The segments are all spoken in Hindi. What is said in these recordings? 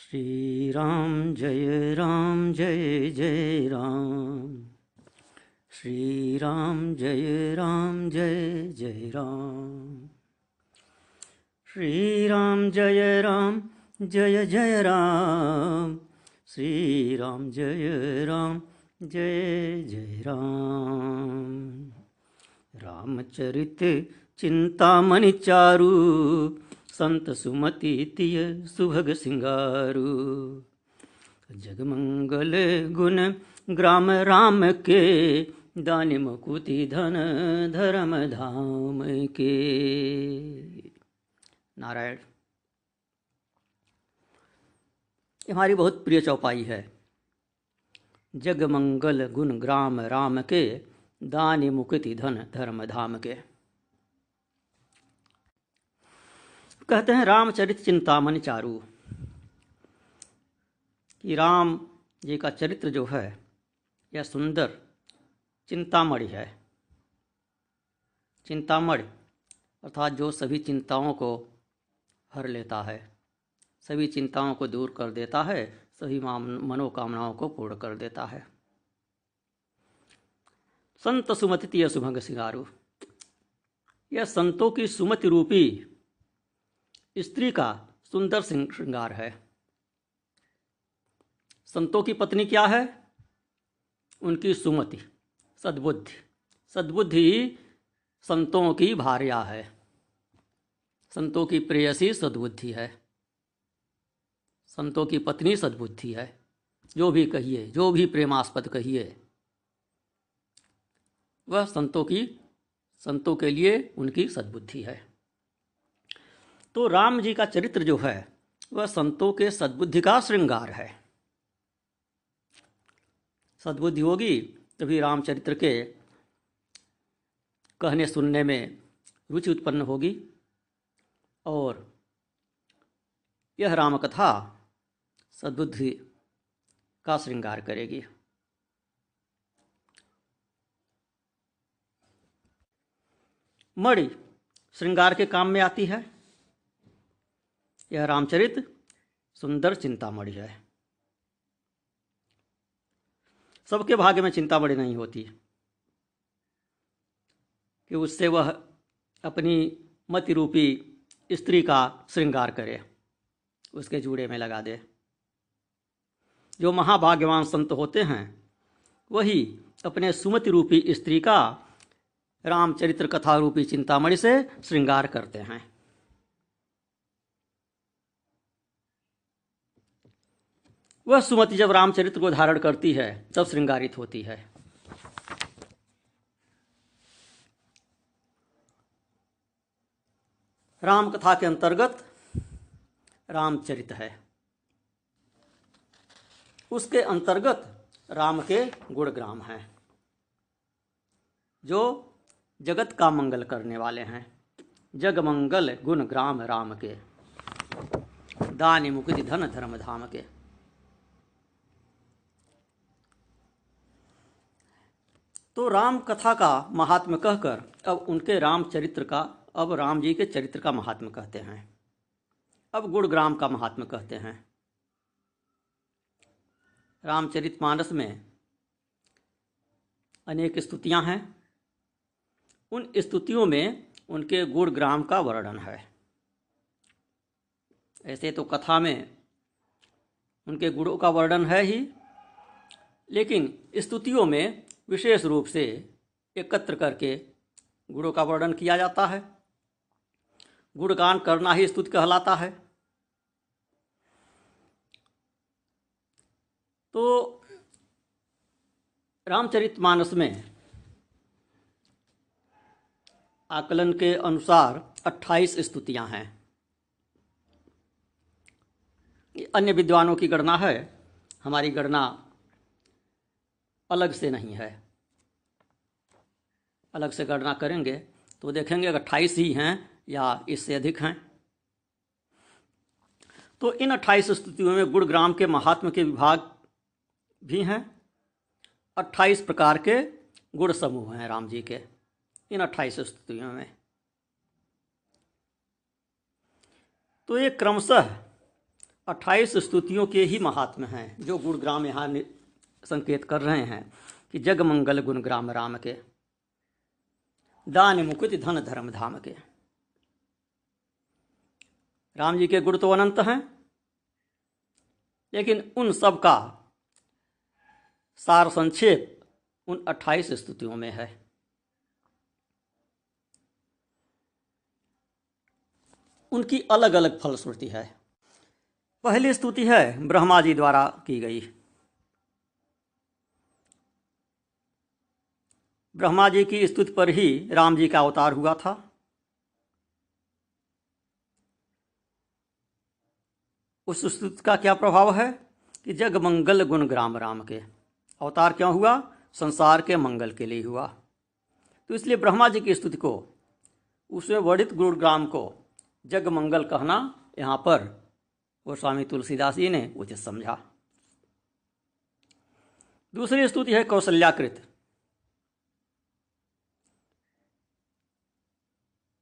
श्री राम जय जय राम। श्री राम जय जय राम। श्री राम जय जय राम। श्री राम जय जय राम। रामचरित चिंतामणि चारु, संत सुमति तिय सुभग सिंगारू। जगमंगल गुण ग्राम राम के, दानि मुकुति धन धर्म धाम के। नारायण। हमारी बहुत प्रिय चौपाई है। जगमंगल गुण ग्राम राम के, दानि मुकुति धन धर्म धाम के। कहते हैं रामचरित चिंतामणि चारु कि राम जी का चरित्र जो है यह सुंदर चिंतामणि है। चिंतामणि अर्थात जो सभी चिंताओं को हर लेता है, सभी चिंताओं को दूर कर देता है, सभी मनोकामनाओं को पूर्ण कर देता है। संत सुमति तिय सुभग सिंगारू, यह संतों की सुमति रूपी स्त्री का सुंदर श्रृंगार है। संतों की पत्नी क्या है? उनकी सुमति, सद्बुद्धि। सद्बुद्धि संतों की भार्या है। संतों की प्रेयसी सद्बुद्धि है। संतों की पत्नी सद्बुद्धि है। जो भी कहिए, जो भी प्रेमास्पद कहिए, वह संतों के लिए उनकी सद्बुद्धि है। तो राम जी का चरित्र जो है वह संतों के सद्बुद्धि का श्रृंगार है। सद्बुद्धि होगी तभी रामचरित्र के कहने सुनने में रुचि उत्पन्न होगी और यह रामकथा सद्बुद्धि का श्रृंगार करेगी। मणि श्रृंगार के काम में आती है। यह रामचरित सुंदर चिंतामणि है। सबके भाग्य में चिंतामणि नहीं होती कि उससे वह अपनी मति रूपी स्त्री का श्रृंगार करे, उसके जूड़े में लगा दे। जो महाभाग्यवान संत होते हैं वही अपने सुमति रूपी स्त्री का रामचरित्र कथा रूपी चिंतामणि से श्रृंगार करते हैं। वह सुमति जब रामचरित्र को धारण करती है तब श्रृंगारित होती है। राम कथा के अंतर्गत रामचरित है, उसके अंतर्गत राम के गुणग्राम हैं जो जगत का मंगल करने वाले हैं। जगमंगल गुण ग्राम राम के, दानि मुकुति धन धर्म धाम के। तो राम कथा का महात्म्य कहकर अब उनके रामचरित्र का, अब राम जी के चरित्र का महात्म्य कहते हैं। अब गुणग्राम का महात्म्य कहते हैं। रामचरितमानस में अनेक स्तुतियां हैं। उन स्तुतियों में उनके गुणग्राम का वर्णन है। ऐसे तो कथा में उनके गुणों का वर्णन है ही, लेकिन स्तुतियों में विशेष रूप से एकत्र करके गुणों का वर्णन किया जाता है। गुणगान करना ही स्तुति कहलाता है। तो रामचरितमानस में आकलन के अनुसार 28 स्तुतियां हैं। अन्य विद्वानों की गणना है, हमारी गणना अलग से नहीं है। अलग से गणना करेंगे तो देखेंगे अगर 28 ही हैं या इससे अधिक हैं। तो इन 28 स्तुतियों में गुणग्राम के महात्म्य के विभाग भी हैं। 28 प्रकार के गुण समूह हैं राम जी के इन 28 स्तुतियों में। तो ये क्रमशः 28 स्तुतियों के ही महात्म्य हैं जो गुणग्राम यहाँ संकेत कर रहे हैं कि जग मंगल गुण ग्राम राम के, दान मुकुट धन धर्म धाम के। राम जी के गुण तो अनंत हैं, लेकिन उन सब का सार संक्षेप उन 28 स्तुतियों में है। उनकी अलग अलग फलश्रुति है। पहली स्तुति है ब्रह्मा जी द्वारा की गई। ब्रह्मा जी की स्तुति पर ही राम जी का अवतार हुआ था। उस स्तुति का क्या प्रभाव है कि जग मंगल गुण ग्राम राम के। अवतार क्यों हुआ? संसार के मंगल के लिए हुआ। तो इसलिए ब्रह्मा जी की स्तुति को, उसमें वर्णित गुणग्राम को जग मंगल कहना यहाँ पर गोस्वामी तुलसीदास जी ने उचित समझा। दूसरी स्तुति है कौशल्याकृत।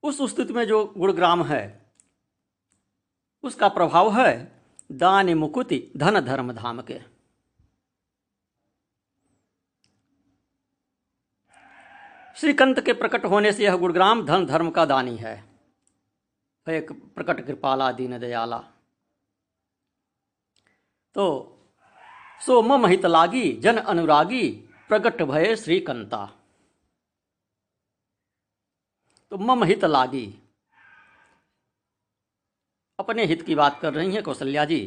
उस स्तुति में जो गुणग्राम है उसका प्रभाव है दान मुकुति धन धर्म धाम के। श्रीकंत के प्रकट होने से यह गुणग्राम धन धर्म का दानी है। एक प्रकट कृपाला दीन दयाला। तो सो मम हित लागी जन अनुरागी प्रकट भय श्रीकंता। तो मम हित लागी, अपने हित की बात कर रही हैं कौशल्या जी।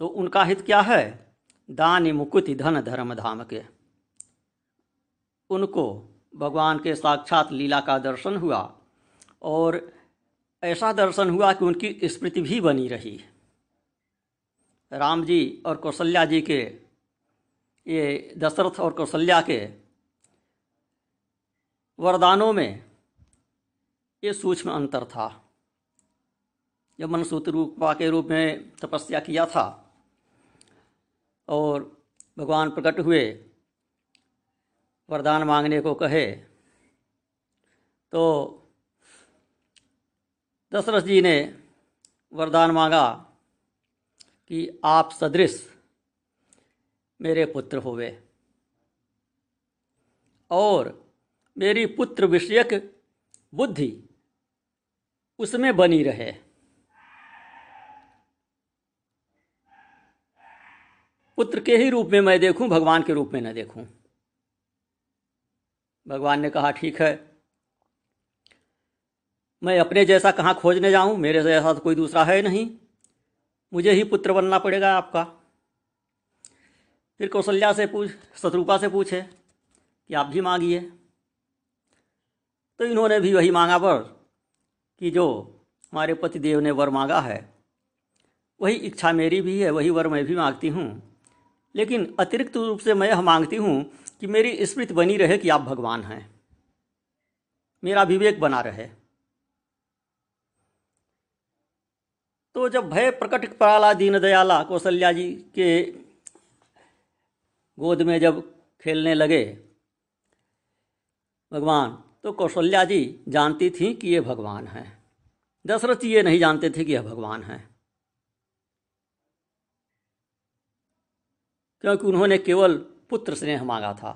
तो उनका हित क्या है? दान मुकुति धन धर्म धाम के। उनको भगवान के साक्षात लीला का दर्शन हुआ और ऐसा दर्शन हुआ कि उनकी स्मृति भी बनी रही। राम जी और कौशल्या जी के, ये दशरथ और कौशल्या के वरदानों में ये सूक्ष्म अंतर था। जब मनसूत रूपा के रूप में तपस्या किया था और भगवान प्रकट हुए, वरदान मांगने को कहे, तो दशरथ जी ने वरदान मांगा कि आप सदृश मेरे पुत्र होवे और मेरी पुत्र विषयक बुद्धि उसमें बनी रहे। पुत्र के ही रूप में मैं देखूं, भगवान के रूप में न देखूं। भगवान ने कहा ठीक है, मैं अपने जैसा कहाँ खोजने जाऊं, मेरे जैसा तो कोई दूसरा है नहीं, मुझे ही पुत्र बनना पड़ेगा आपका। फिर कौशल्या से शत्रुपा से पूछे कि आप भी मांगिए। तो इन्होंने भी वही मांगा वर कि जो हमारे पतिदेव ने वर मांगा है वही इच्छा मेरी भी है, वही वर मैं भी मांगती हूँ। लेकिन अतिरिक्त रूप से मैं यह मांगती हूँ कि मेरी स्मृति बनी रहे कि आप भगवान हैं, मेरा विवेक बना रहे। तो जब भय प्रकट कराला दीन दयाला कौशल्या जी के गोद में जब खेलने लगे भगवान, तो कौशल्या जी जानती थी कि ये भगवान हैं। दशरथ जी ये नहीं जानते थे कि यह भगवान हैं, क्योंकि उन्होंने केवल पुत्र स्नेह मांगा था।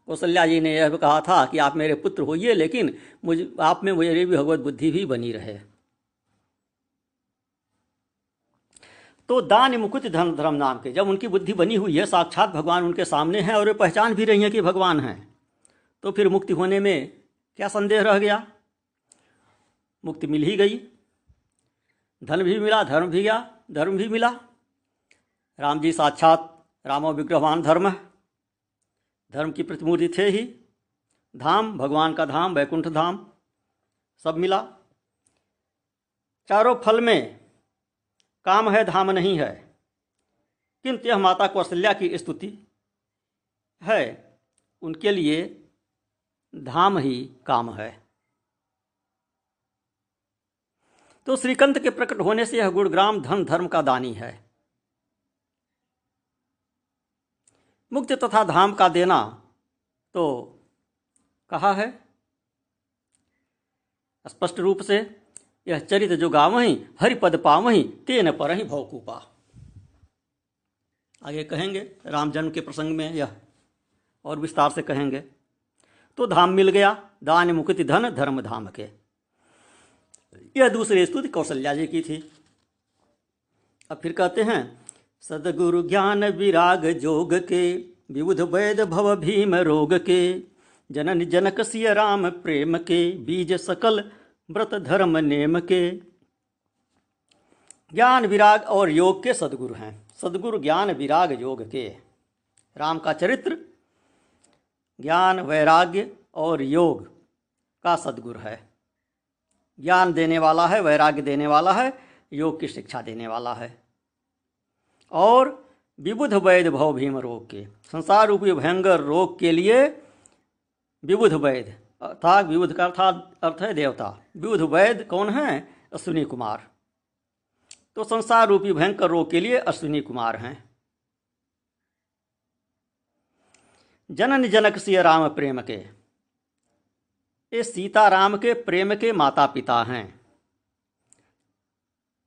कौशल्या जी ने यह कहा था कि आप मेरे पुत्र होइए, लेकिन आप में मेरी भगवत बुद्धि भी बनी रहे। तो दान मुकुट धन धर्म नाम के जब उनकी बुद्धि बनी हुई है, साक्षात भगवान उनके सामने हैं और वे पहचान भी रही हैं कि भगवान हैं, तो फिर मुक्ति होने में क्या संदेह रह गया? मुक्ति मिल ही गई, धन भी मिला, धर्म भी गया, धर्म भी मिला। राम जी साक्षात रामो विग्रहवान धर्म, धर्म की प्रतिमूर्ति थे ही। धाम, भगवान का धाम, वैकुंठ धाम, सब मिला। चारों फल में काम है, धाम नहीं है। किंतु यह माता कौशल्या की स्तुति है, उनके लिए धाम ही काम है। तो श्रीकंत के प्रकट होने से यह गुणग्राम धन धर्म का दानी है। मुक्ति तथा धाम का देना तो कहा है स्पष्ट रूप से यह चरित जो गावहीं हरिपद पावहीं तेन परहि भवकूपा। आगे कहेंगे राम जन्म के प्रसंग में यह और विस्तार से कहेंगे। तो धाम मिल गया दान मुकुति धन धर्म धाम के। यह दूसरी स्तुति कौशल्या जी की थी। अब फिर कहते हैं सदगुरु ज्ञान विराग जोग के विबुध वैद भव भीम रोग के जनन जनक सिय राम प्रेम के बीज सकल व्रत धर्म नेम के। ज्ञान विराग और योग के सदगुरु हैं। सदगुरु ज्ञान विराग योग के। राम का चरित्र ज्ञान वैराग्य और योग का सदगुरु है। ज्ञान देने वाला है, वैराग्य देने वाला है, योग की शिक्षा देने वाला है। और विबुध वैद भव भीम रोग के, संसार रूपी भयंकर रोग के लिए विबुध वैद अर्थात विबुध का अर्थ है देवता। विबुध वैद कौन है? अश्विनी कुमार। तो संसार रूपी भयंकर रोग के लिए अश्विनी कुमार हैं। जनन जनक सिय राम प्रेम के, ये सीता राम के प्रेम के माता पिता हैं।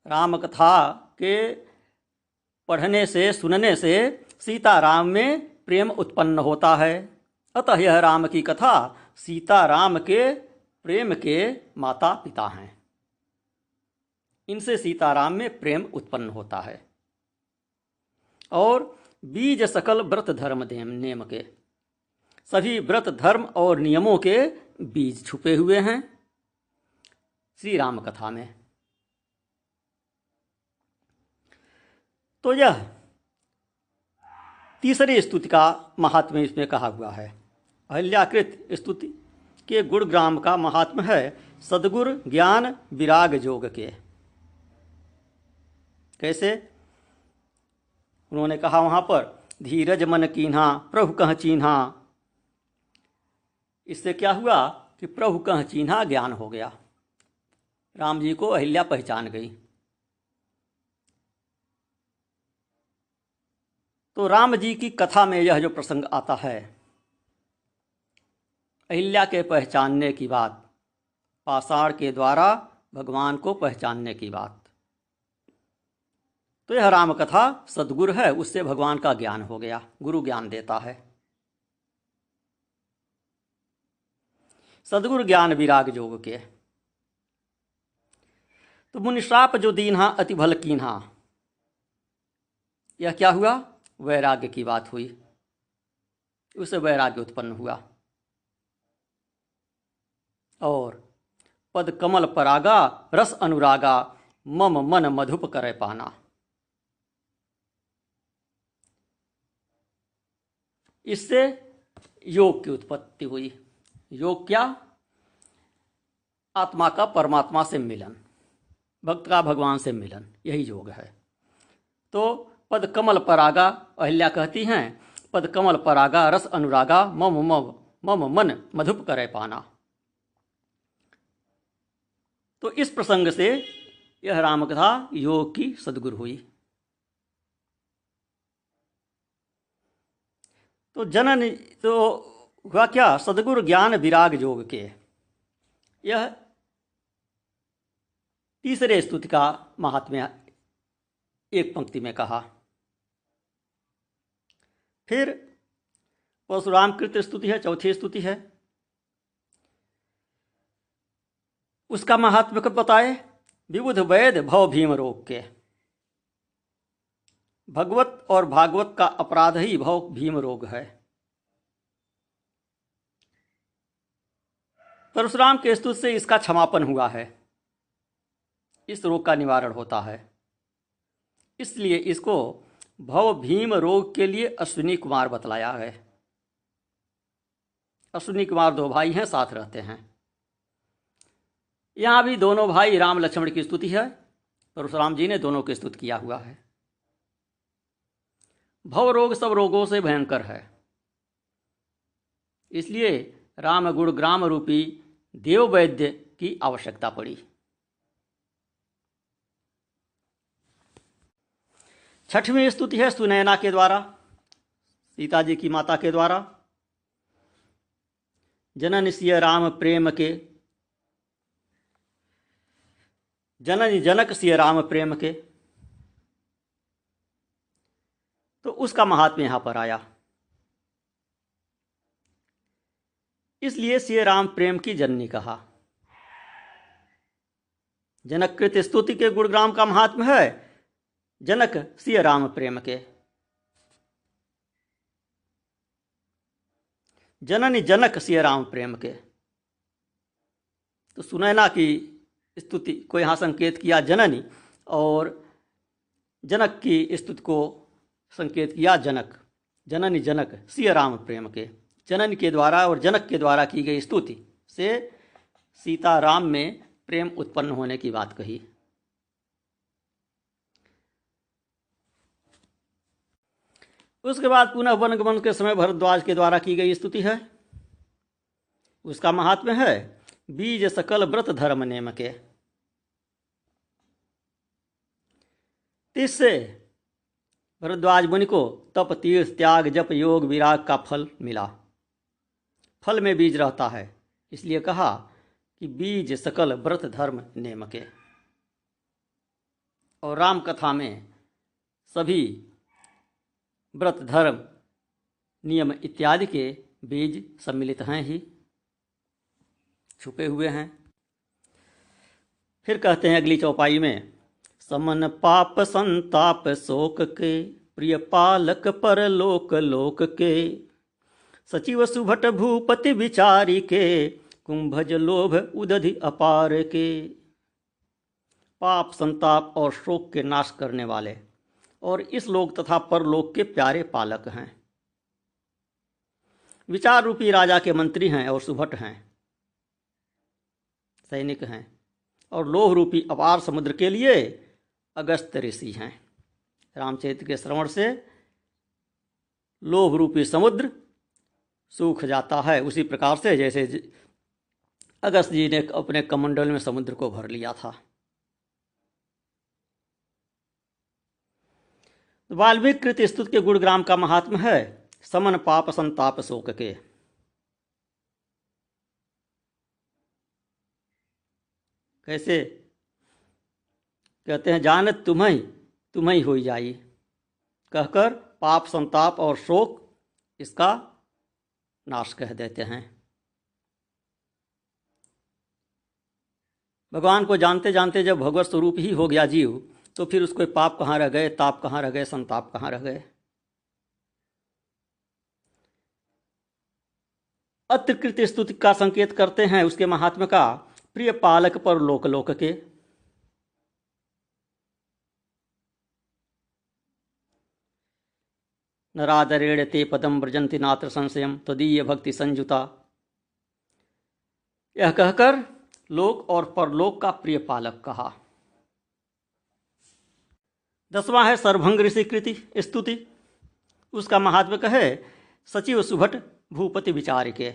राम कथा के पढ़ने से सुनने से सीता राम में प्रेम उत्पन्न होता है। अतः यह राम की कथा सीता राम के प्रेम के माता पिता हैं। इनसे सीता राम में प्रेम उत्पन्न होता है। और बीज सकल व्रत धर्म नेम के, सभी व्रत धर्म और नियमों के बीज छुपे हुए हैं श्री राम कथा में। तो यह तीसरी स्तुति का महात्म्य इसमें कहा हुआ है। अहिल्याकृत स्तुति के गुणग्राम का महात्म्य है सदगुरु ज्ञान विराग जोग के। कैसे? उन्होंने कहा वहां पर धीरज मन कीन्हा प्रभु कह चीन्हा। इससे क्या हुआ कि प्रभु कह चीन्हा ज्ञान हो गया। राम जी को अहिल्या पहचान गई। तो राम जी की कथा में यह जो प्रसंग आता है, अहिल्या के पहचानने की बात, पाषाण के द्वारा भगवान को पहचानने की बात, तो यह राम कथा सदगुरु है, उससे भगवान का ज्ञान हो गया। गुरु ज्ञान देता है। सदगुरु ज्ञान विराग जोग के। तो मुनिश्राप जो दीन्हा अति भल कीन्हा, यह क्या हुआ? वैराग्य की बात हुई। उससे वैराग्य उत्पन्न हुआ। और पद कमल परागा रस अनुरागा मम मन मधुप करे पाना। इससे योग की उत्पत्ति हुई। योग क्या? आत्मा का परमात्मा से मिलन, भक्त का भगवान से मिलन, यही योग है। तो पद कमल परागा, अहिल्या कहती हैं पद कमल परागा रस अनुरागा मम मम मम मन मधुप करे पाना। तो इस प्रसंग से यह रामकथा योग की सदगुरु हुई। तो जनन तो हुआ क्या? सदगुरु ज्ञान विराग जोग के। यह तीसरे स्तुति का महात्म्य एक पंक्ति में कहा। फिर परशुराम कृत स्तुति है, चौथी स्तुति है। उसका महात्म्य कब बताए? विबुध वैद भव भीम रोग के। भगवत और भागवत का अपराध ही भव भीम रोग है। परशुराम के स्तुति से इसका क्षमापन हुआ है, इस रोग का निवारण होता है। इसलिए इसको भव भीम रोग के लिए अश्विनी कुमार बतलाया है। अश्विनी कुमार दो भाई हैं, साथ रहते हैं। यहाँ भी दोनों भाई राम लक्ष्मण की स्तुति है। परशुराम जी ने दोनों की स्तुति किया हुआ है। भव रोग सब रोगों से भयंकर है। इसलिए राम गुण ग्राम रूपी देव वैद्य की आवश्यकता पड़ी। छठवीं स्तुति है सुनैना के द्वारा, सीता जी की माता के द्वारा। जनन सिय राम प्रेम के। जननी जनक सिय राम प्रेम के, तो उसका महात्म्य यहां पर आया। इसलिए सिय राम प्रेम की जननी कहा। जनकृत स्तुति के गुणग्राम का महात्म्य है, जनक सिय राम प्रेम के। जननी जनक सिय राम प्रेम के, तो सुनैना की स्तुति को यहाँ संकेत किया जननी, और जनक की स्तुति को संकेत किया जनक। जननी जनक सिय राम प्रेम के, जननी के द्वारा और जनक के द्वारा की गई स्तुति से सीता राम में प्रेम उत्पन्न होने की बात कही। उसके बाद पुनः वनगमन के समय भरद्वाज के द्वारा की गई स्तुति है। उसका महात्म्य है, बीज सकल व्रत धर्म नेम के। इससे भरद्वाज मुनि को तप तीर्थ त्याग जप योग विराग का फल मिला। फल में बीज रहता है, इसलिए कहा कि बीज सकल व्रत धर्म नेम के। और राम कथा में सभी व्रत धर्म नियम इत्यादि के बीज सम्मिलित हैं ही, छुपे हुए हैं। फिर कहते हैं अगली चौपाई में, समन पाप संताप शोक के, प्रिय पालक पर लोक लोक के, सचिव सुभट भूपति विचारी के, कुंभज लोभ उदधि अपार के। पाप संताप और शोक के नाश करने वाले और इस लोक तथा परलोक के प्यारे पालक हैं। विचार रूपी राजा के मंत्री हैं और सुभट हैं, सैनिक हैं, और लोभ रूपी अपार समुद्र के लिए अगस्त ऋषि हैं। रामचरित्र के श्रवण से लोभ रूपी समुद्र सूख जाता है, उसी प्रकार से जैसे अगस्त जी ने अपने कमंडल में समुद्र को भर लिया था। वाल्मीकि कृत स्तुति के गुणग्राम का महात्म्य है, समन पाप संताप शोक के। कैसे कहते हैं, जानत तुम्हें हो जाई, कहकर पाप संताप और शोक इसका नाश कह देते हैं। भगवान को जानते जानते जब भगवत स्वरूप ही हो गया जीव, तो फिर उसको पाप कहाँ रह गए, ताप कहाँ रह गए, संताप कहाँ रह गए। अत्रकृत स्तुति का संकेत करते हैं उसके महात्म्य का, प्रिय पालक पर लोक लोक के। नरादरेण ते पदम व्रजंति नात्र संशयम तदीय भक्ति संजुता। यह कहकर लोक और परलोक का प्रिय पालक कहा। 10वां है सर्वभंग ऋषि कृति स्तुति। उसका महात्म्य कहे, सचिव सुभट भूपति विचार के।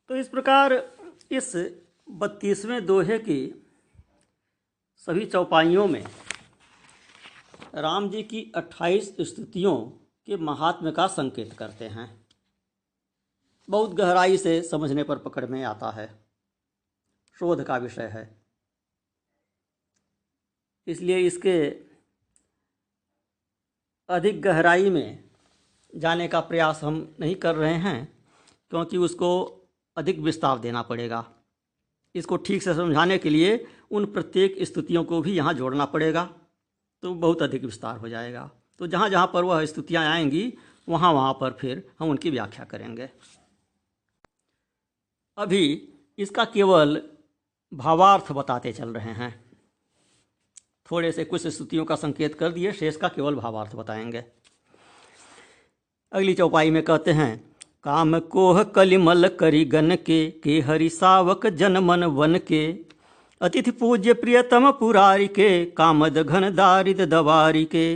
तो इस प्रकार इस 32वें दोहे की सभी चौपाइयों में राम जी की 28 स्तुतियों के महात्म्य का संकेत करते हैं। बहुत गहराई से समझने पर पकड़ में आता है, शोध का विषय है, इसलिए इसके अधिक गहराई में जाने का प्रयास हम नहीं कर रहे हैं, क्योंकि उसको अधिक विस्तार देना पड़ेगा। इसको ठीक से समझाने के लिए उन प्रत्येक स्तुतियों को भी यहाँ जोड़ना पड़ेगा, तो बहुत अधिक विस्तार हो जाएगा। तो जहाँ जहाँ पर वह स्तुतियाँ आएंगी वहाँ वहाँ पर फिर हम उनकी व्याख्या करेंगे। अभी इसका केवल भावार्थ बताते चल रहे हैं। थोड़े से कुछ स्तुतियों का संकेत कर दिए, शेष का केवल भावार्थ बताएंगे। अगली चौपाई में कहते हैं, काम कोह कलिमल करी गन के हरि सावक जन मन वन के, अतिथि पूज्य प्रियतम पुरारी के, कामद घन दारिद दवारी के।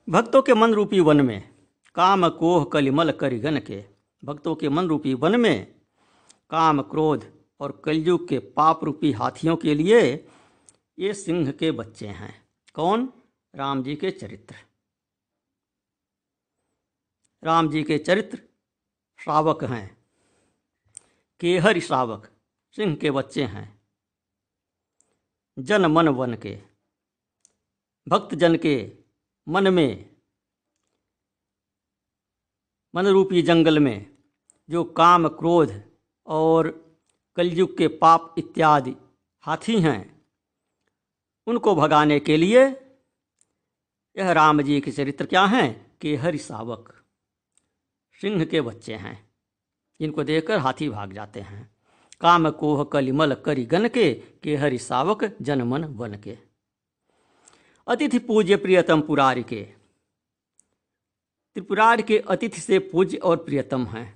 भक्तों के मन रूपी वन में, काम कोह कलिमल करी गन के, भक्तों के मन रूपी वन में काम क्रोध और कलयुग के पाप रूपी हाथियों के लिए ये सिंह के बच्चे हैं। कौन? राम जी के चरित्र। राम जी के चरित्र श्रावक हैं, केहरि श्रावक, सिंह के बच्चे हैं। जन मन वन के, भक्त जन के मन में, मन रूपी जंगल में जो काम क्रोध और कलयुग के पाप इत्यादि हाथी हैं, उनको भगाने के लिए यह राम जी के चरित्र क्या हैं? केहरि श्रावक, सिंह के बच्चे हैं, जिनको देखकर हाथी भाग जाते हैं। काम कोह कलिमल करि गन के, केहरि श्रावक जन मन वन के। अतिथि पूज्य प्रियतम पुरारी के, त्रिपुरारी के अतिथि से पूज्य और प्रियतम हैं।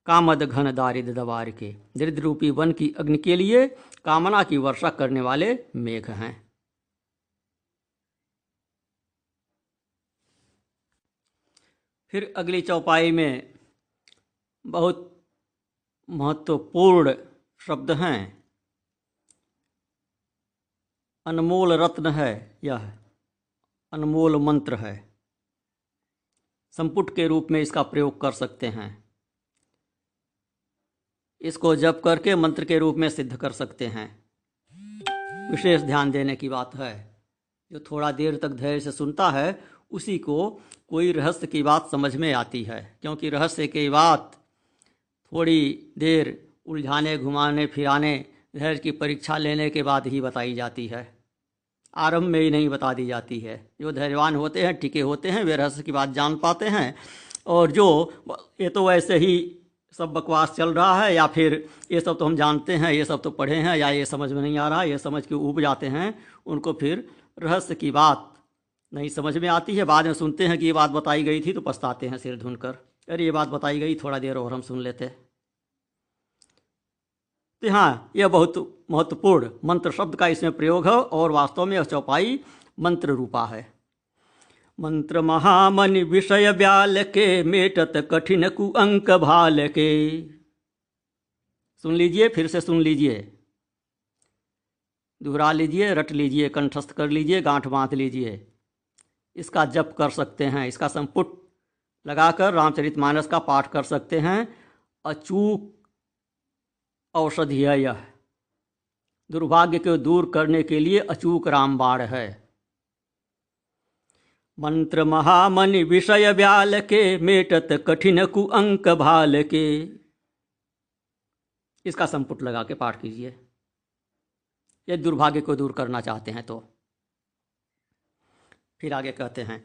कामद घन दारिद दवार के, दरिद्र रूपी वन की अग्नि के लिए कामना की वर्षा करने वाले मेघ हैं। फिर अगली चौपाई में बहुत महत्वपूर्ण शब्द हैं। अनमोल रत्न है, यह अनमोल मंत्र है। संपुट के रूप में इसका प्रयोग कर सकते हैं। इसको जप करके मंत्र के रूप में सिद्ध कर सकते हैं। विशेष ध्यान देने की बात है, जो थोड़ा देर तक धैर्य से सुनता है उसी को कोई रहस्य की बात समझ में आती है, क्योंकि रहस्य की बात थोड़ी देर उलझाने घुमाने फिराने धैर्य की परीक्षा लेने के बाद ही बताई जाती है, आरंभ में ही नहीं बता दी जाती है। जो धैर्यवान होते हैं, टिके होते हैं, वे रहस्य की बात जान पाते हैं। और जो ये तो वैसे ही सब बकवास चल रहा है, या फिर ये सब तो हम जानते हैं, ये सब तो पढ़े हैं, या ये समझ में नहीं आ रहा, ये समझ के ऊब जाते हैं, उनको फिर रहस्य की बात नहीं समझ में आती है। बाद में सुनते हैं कि ये बात बताई गई थी तो पछताते हैं सिर धुनकर, अरे ये बात बताई गई, थोड़ा देर और हम सुन लेते। तो हाँ, यह बहुत महत्वपूर्ण मंत्र शब्द का इसमें प्रयोग है, और वास्तव में यह चौपाई मंत्र रूपा है। मंत्र महामनि विषय ब्याल के, मेटत कठिन कुअंक भाल के। सुन लीजिए, फिर से सुन लीजिए, दोहरा लीजिए, रट लीजिए, कंठस्थ कर लीजिए, गांठ बांध लीजिए। इसका जप कर सकते हैं, इसका संपुट लगाकर रामचरितमानस का पाठ कर सकते हैं। अचूक औषधि है यह, दुर्भाग्य को दूर करने के लिए अचूक रामबाण है। मंत्र महामनि विषय ब्याल के, मेटत कठिन कुअंक भाल के। इसका संपुट लगा के पाठ कीजिए, यदि दुर्भाग्य को दूर करना चाहते हैं तो। फिर आगे कहते हैं,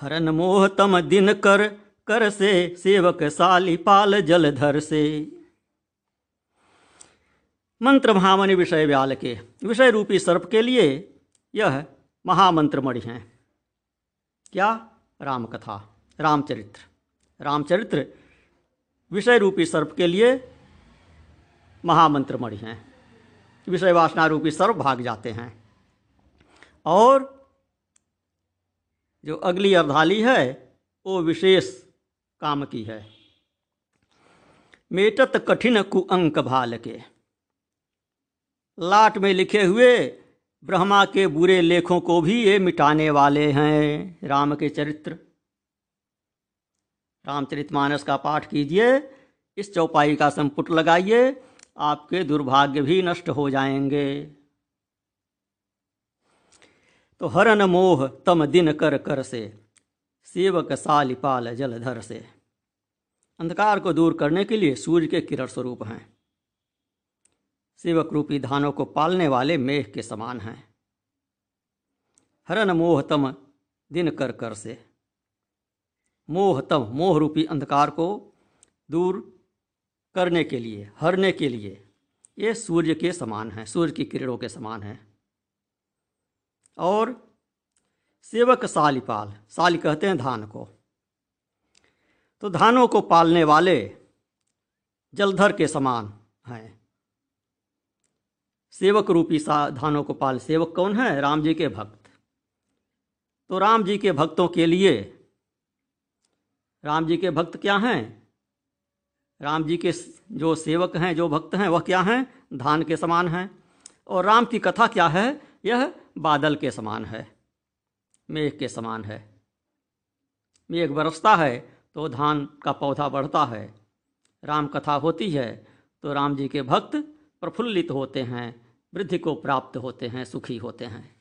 हरन मोह तम दिन कर कर से, सेवक साली पाल जलधर से। मंत्र महामनि विषय ब्याल के, विषय रूपी सर्प के लिए यह महामंत्र मणि हैं। क्या? राम कथा, रामचरित्र। रामचरित्र विषय रूपी सर्प के लिए महामंत्र मणि हैं। विषय वासना रूपी सर्प भाग जाते हैं। और जो अगली अर्धाली है वो विशेष काम की है। मेटत कठिन कुअंक भाल के, लाट में लिखे हुए ब्रह्मा के बुरे लेखों को भी ये मिटाने वाले हैं। राम के चरित्र, रामचरितमानस का पाठ कीजिए, इस चौपाई का संपुट लगाइए, आपके दुर्भाग्य भी नष्ट हो जाएंगे। तो हरन मोह तम दिन कर कर से, सेवक सालिपाल जलधर से। अंधकार को दूर करने के लिए सूर्य के किरण स्वरूप हैं। सेवक रूपी धानों को पालने वाले मेघ के समान हैं। हरन मोह तम दिन कर कर से, मोह तम, मोह रूपी अंधकार को दूर करने के लिए, हरने के लिए ये सूर्य के समान हैं, सूर्य की किरणों के समान हैं। और सेवक सालिपाल, साली कहते हैं धान को, तो धानों को पालने वाले जलधर के समान हैं। सेवक रूपी धानों को पाल, सेवक कौन है? राम जी के भक्त। तो राम जी के भक्तों के लिए, राम जी के भक्त क्या हैं? राम जी के जो सेवक हैं, जो भक्त हैं, वह क्या हैं? धान के समान हैं। और राम की कथा क्या है? यह बादल के समान है, मेघ के समान है। मेघ बरसता है तो धान का पौधा बढ़ता है। राम कथा होती है तो राम जी के भक्त प्रफुल्लित होते हैं, वृद्धि को प्राप्त होते हैं, सुखी होते हैं।